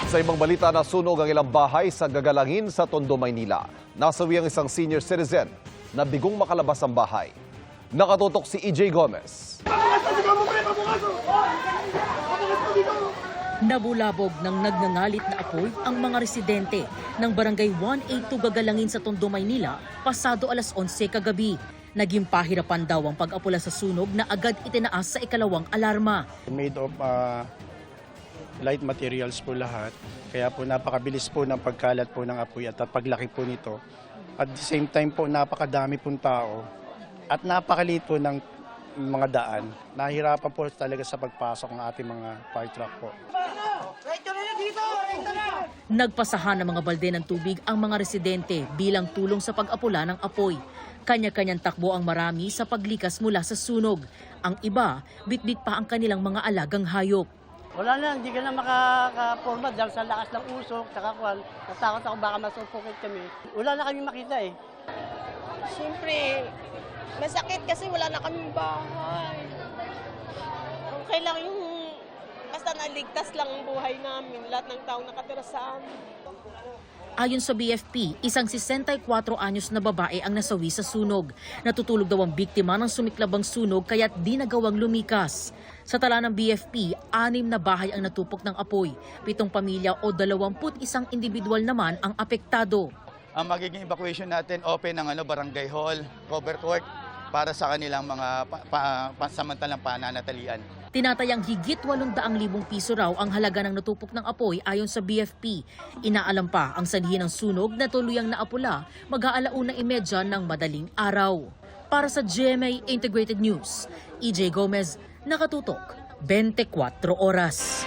Sa ibang balita, nasunog ang ilang bahay sa Gagalangin sa Tondo, Maynila. Nasawi ang isang senior citizen na bigong makalabas ang bahay. Nakatutok si EJ Gomez. Nabulabog ng nagngangalit na apoy ang mga residente ng Barangay 182 Gagalangin sa Tondo, Maynila pasado alas 11 kagabi. Naging pahirapan daw ang pag-apula sa sunog na agad itinaas sa ikalawang alarma. Made of light materials po lahat, kaya po napakabilis po ng pagkalat po ng apoy at paglaki po nito. At the same time po napakadami pong tao at napakaliit po ng mga daan. Nahirapan po talaga sa pagpasok ng ating mga fire truck po. Nagpasahan ng mga balde ng tubig ang mga residente bilang tulong sa pag-apula ng apoy. Kanya-kanyang takbo ang marami sa paglikas mula sa sunog. Ang iba, bitbit pa ang kanilang mga alagang hayop. Wala na, hindi ka na makaka-forma dahil sa lakas ng usok, saka kwan. Natakot ako baka masuffocate kami. Wala na kami makita eh. Siyempre, masakit kasi wala na kaming bahay. Okay lang yung basta naligtas lang ang buhay namin, lahat ng taong nakatira sa amin. Ayon sa BFP, isang 64 anyos na babae ang nasawi sa sunog. Natutulog daw ang biktima ng sumiklabang sunog kaya't di nagawang lumikas. Sa tala ng BFP, 6 na bahay ang natupok ng apoy. 7 pamilya o 21 individual naman ang apektado. Ang magiging evacuation natin, open ng barangay hall, covered work para sa kanilang mga pansamantalang pananatalian. Tinatayang higit 800,000 piso raw ang halaga ng natupok ng apoy ayon sa BFP. Inaalam pa ang sanhi ng sunog na tuluyang naapula mag-aalauna-30 ng madaling araw. Para sa GMA Integrated News, EJ Gomez, nakatutok 24 oras.